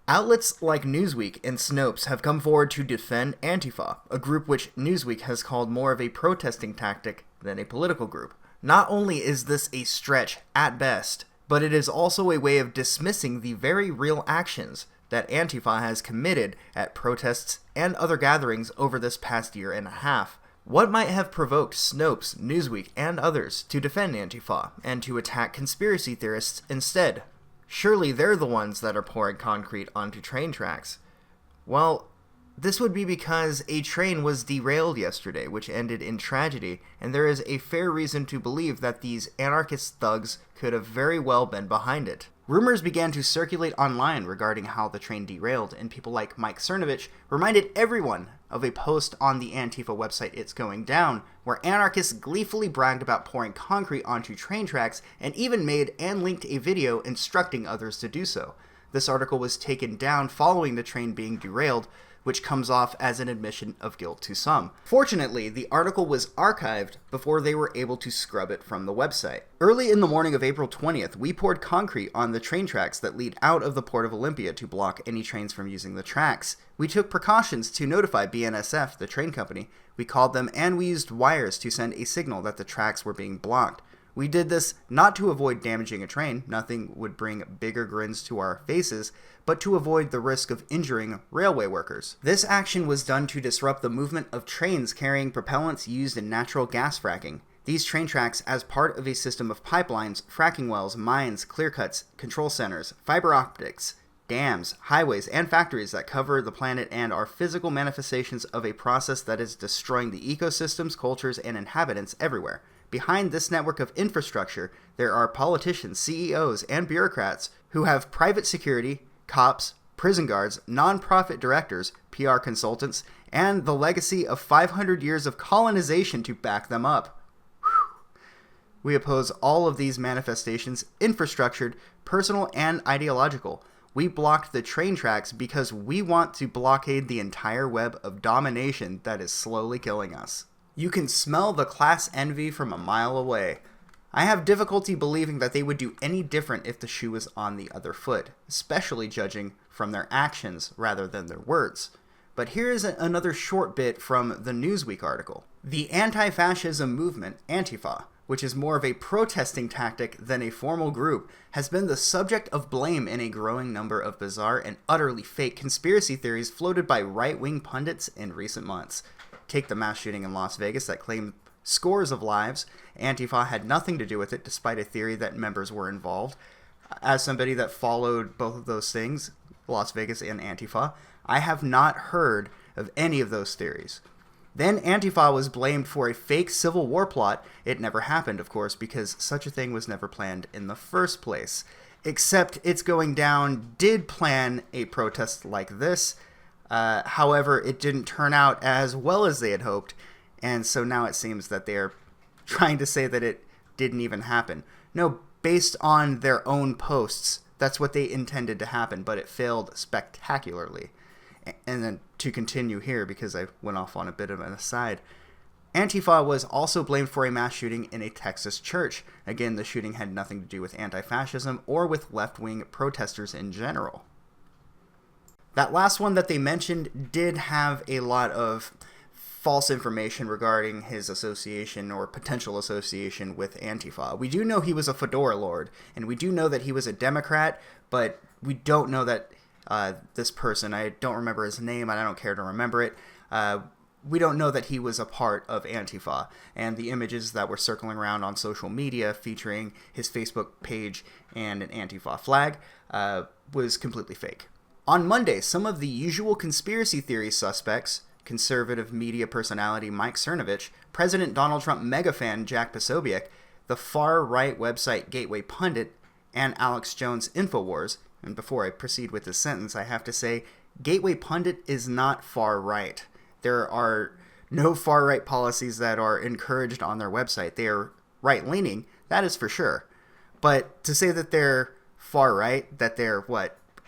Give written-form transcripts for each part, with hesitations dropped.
Outlets like Newsweek and Snopes have come forward to defend Antifa, a group which Newsweek has called more of a protesting tactic than a political group. Not only is this a stretch at best, but it is also a way of dismissing the very real actions that Antifa has committed at protests and other gatherings over this past year and a half. What might have provoked Snopes, Newsweek, and others to defend Antifa and to attack conspiracy theorists instead? Surely they're the ones that are pouring concrete onto train tracks. Well, this would be because a train was derailed yesterday, which ended in tragedy, and there is a fair reason to believe that these anarchist thugs could have very well been behind it. Rumors began to circulate online regarding how the train derailed, and people like Mike Cernovich reminded everyone of a post on the Antifa website It's Going Down, where anarchists gleefully bragged about pouring concrete onto train tracks and even made and linked a video instructing others to do so. This article was taken down following the train being derailed, which comes off as an admission of guilt to some. Fortunately, the article was archived before they were able to scrub it from the website. Early in the morning of April 20th, we poured concrete on the train tracks that lead out of the Port of Olympia to block any trains from using the tracks. We took precautions to notify BNSF, the train company. We called them and we used wires to send a signal that the tracks were being blocked. We did this not to avoid damaging a train, nothing would bring bigger grins to our faces, but to avoid the risk of injuring railway workers. This action was done to disrupt the movement of trains carrying propellants used in natural gas fracking. These train tracks, as part of a system of pipelines, fracking wells, mines, clear cuts, control centers, fiber optics, dams, highways, and factories that cover the planet and are physical manifestations of a process that is destroying the ecosystems, cultures, and inhabitants everywhere. Behind this network of infrastructure, there are politicians, CEOs, and bureaucrats who have private security, cops, prison guards, nonprofit directors, PR consultants, and the legacy of 500 years of colonization to back them up. We oppose all of these manifestations, infrastructured, personal, and ideological. We blocked the train tracks because we want to blockade the entire web of domination that is slowly killing us. You can smell the class envy from a mile away. I have difficulty believing that they would do any different if the shoe was on the other foot, especially judging from their actions rather than their words. But here is another short bit from the Newsweek article. The anti-fascism movement, Antifa, which is more of a protesting tactic than a formal group, has been the subject of blame in a growing number of bizarre and utterly fake conspiracy theories floated by right-wing pundits in recent months. Take the mass shooting in Las Vegas that claimed scores of lives. Antifa had nothing to do with it, despite a theory that members were involved. As somebody that followed both of those things, Las Vegas and Antifa, I have not heard of any of those theories. Then Antifa was blamed for a fake civil war plot. It never happened, of course, because such a thing was never planned in the first place. Except It's Going Down did plan a protest like this. However, it didn't turn out as well as they had hoped, and so now it seems that they're trying to say that it didn't even happen. No, based on their own posts, that's what they intended to happen, but it failed spectacularly. And then to continue here, because I went off on a bit of an aside, Antifa was also blamed for a mass shooting in a Texas church. Again, the shooting had nothing to do with anti-fascism or with left-wing protesters in general. That last one that they mentioned did have a lot of false information regarding his association or potential association with Antifa. We do know he was a fedora lord, and we do know that he was a Democrat, but we don't know that this person, I don't remember his name, and I don't care to remember it, we don't know that he was a part of Antifa, and the images that were circling around on social media featuring his Facebook page and an Antifa flag was completely fake. On Monday, some of the usual conspiracy theory suspects, conservative media personality Mike Cernovich, President Donald Trump megafan Jack Posobiec, the far-right website Gateway Pundit, and Alex Jones Infowars, and before I proceed with this sentence, I have to say, Gateway Pundit is not far-right. There are no far-right policies that are encouraged on their website. They are right-leaning, that is for sure. But to say that they're far-right, that they're,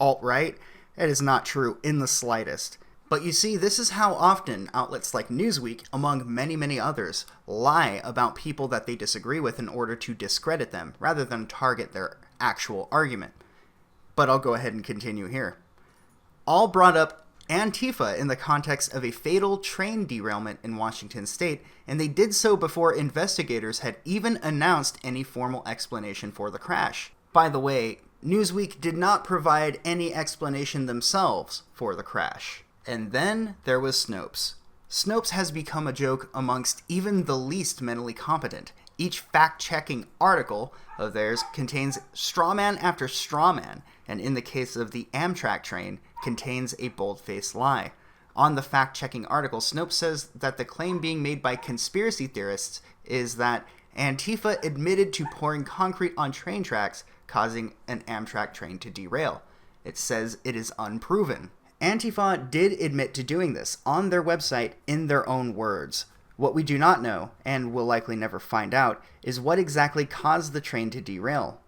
alt-right, that is not true in the slightest. But you see, this is how often outlets like Newsweek, among many, many others, lie about people that they disagree with in order to discredit them, rather than target their actual argument. But I'll go ahead and continue here. all brought up Antifa in the context of a fatal train derailment in Washington state, and they did so before investigators had even announced any formal explanation for the crash. By the way, Newsweek did not provide any explanation themselves for the crash. And then there was Snopes. Snopes has become a joke amongst even the least mentally competent. Each fact-checking article of theirs contains strawman after strawman, and in the case of the Amtrak train, contains a bold-faced lie. On the fact-checking article, Snopes says that the claim being made by conspiracy theorists is that Antifa admitted to pouring concrete on train tracks, causing an Amtrak train to derail. It says it is unproven. Antifa did admit to doing this on their website in their own words. What we do not know, and will likely never find out, is what exactly caused the train to derail.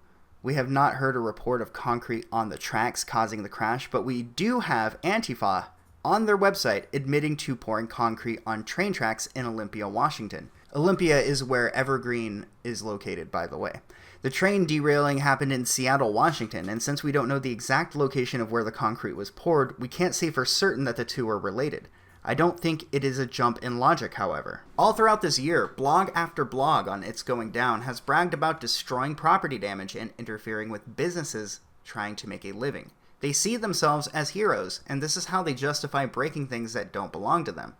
We have not heard a report of concrete on the tracks causing the crash, but we do have Antifa on their website admitting to pouring concrete on train tracks in Olympia, Washington. Olympia is where Evergreen is located, by the way. The train derailing happened in Seattle, Washington, and since we don't know the exact location of where the concrete was poured, we can't say for certain that the two are related. I don't think it is a jump in logic, however. All throughout this year, blog after blog on It's Going Down has bragged about destroying property damage and interfering with businesses trying to make a living. They see themselves as heroes, and this is how they justify breaking things that don't belong to them.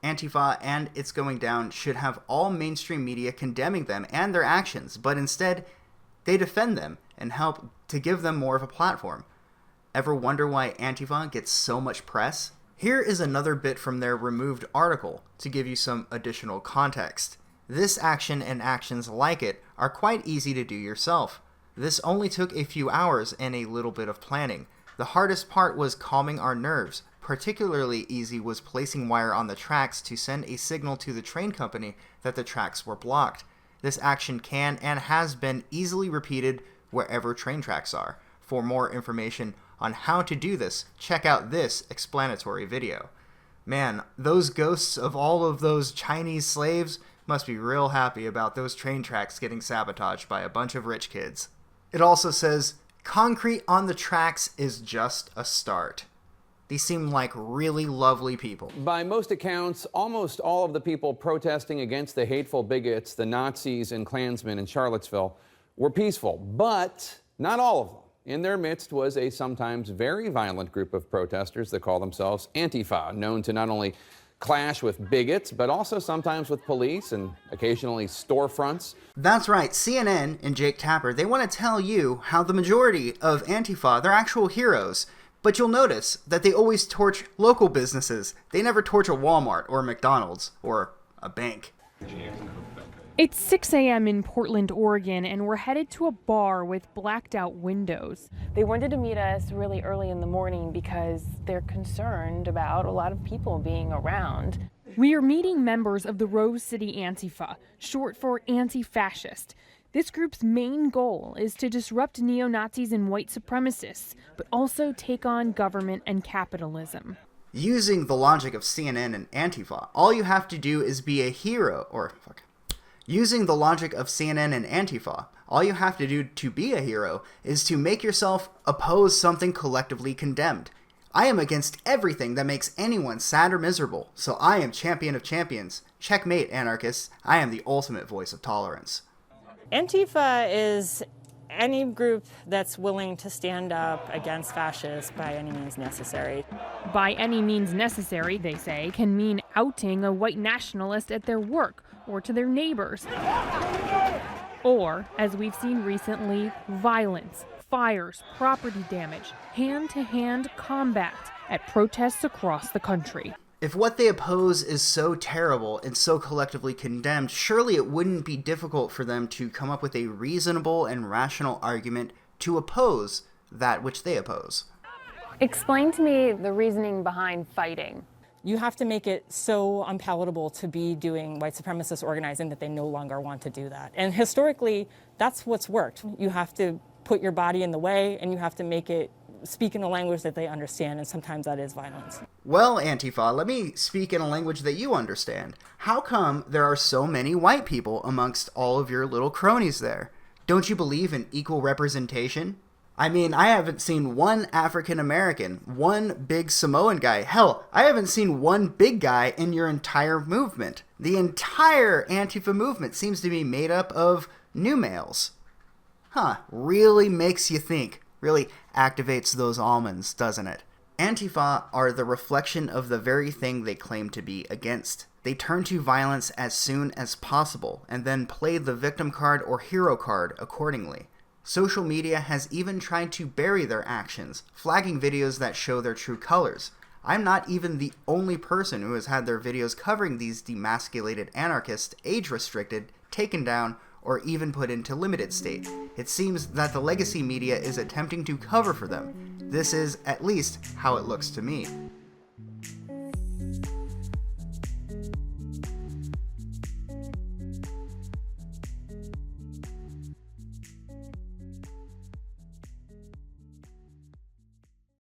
Antifa and It's Going Down should have all mainstream media condemning them and their actions, but instead, they defend them and help to give them more of a platform. Ever wonder why Antifa gets so much press? Here is another bit from their removed article to give you some additional context. This action and actions like it are quite easy to do yourself. This only took a few hours and a little bit of planning. The hardest part was calming our nerves. Particularly easy was placing wire on the tracks to send a signal to the train company that the tracks were blocked. This action can and has been easily repeated wherever train tracks are. For more information on how to do this, check out this explanatory video. Man, those ghosts of all of those Chinese slaves must be real happy about those train tracks getting sabotaged by a bunch of rich kids. It also says, concrete on the tracks is just a start. These seem like really lovely people. By most accounts, almost all of the people protesting against the hateful bigots, the Nazis and Klansmen in Charlottesville, were peaceful, but not all of them. In their midst was a sometimes very violent group of protesters that call themselves Antifa, known to not only clash with bigots, but also sometimes with police and occasionally storefronts. That's right, CNN and Jake Tapper, they want to tell you how the majority of Antifa, they're actual heroes. But you'll notice that they always torch local businesses. They never torch a Walmart or a McDonald's or a bank. It's 6 a.m. in Portland, Oregon, and we're headed to a bar with blacked out windows. They wanted to meet us really early in the morning because they're concerned about a lot of people being around. We are meeting members of the Rose City Antifa, short for anti-fascist. This group's main goal is to disrupt neo-Nazis and white supremacists, but also take on government and capitalism. Using the logic of CNN and Antifa, all you have to do is be a hero, Using the logic of CNN and Antifa, all you have to do to be a hero is to make yourself oppose something collectively condemned. I am against everything that makes anyone sad or miserable, so I am champion of champions. Checkmate, anarchists. I am the ultimate voice of tolerance. Antifa is any group that's willing to stand up against fascists by any means necessary. By any means necessary, they say, can mean outing a white nationalist at their work or to their neighbors. Or, as we've seen recently, violence, fires, property damage, hand-to-hand combat at protests across the country. If what they oppose is so terrible and so collectively condemned, surely it wouldn't be difficult for them to come up with a reasonable and rational argument to oppose that which they oppose. Explain to me the reasoning behind fighting. You have to make it so unpalatable to be doing white supremacist organizing that they no longer want to do that. And historically, that's what's worked. You have to put your body in the way, and you have to make it speak in a language that they understand, and sometimes that is violence. Well, Antifa, let me speak in a language that you understand. How come there are so many white people amongst all of your little cronies there? Don't you believe in equal representation? I mean, I haven't seen one African American, one big Samoan guy. Hell, I haven't seen one big guy in your entire movement. The entire Antifa movement seems to be made up of new males. Really makes you think. Really activates those almonds, doesn't it? Antifa are the reflection of the very thing they claim to be against. They turn to violence as soon as possible, and then play the victim card or hero card accordingly. Social media has even tried to bury their actions, flagging videos that show their true colors. I'm not even the only person who has had their videos covering these demasculated anarchists age-restricted, taken down, or even put into limited state. It seems that the legacy media is attempting to cover for them. This is, at least, how it looks to me.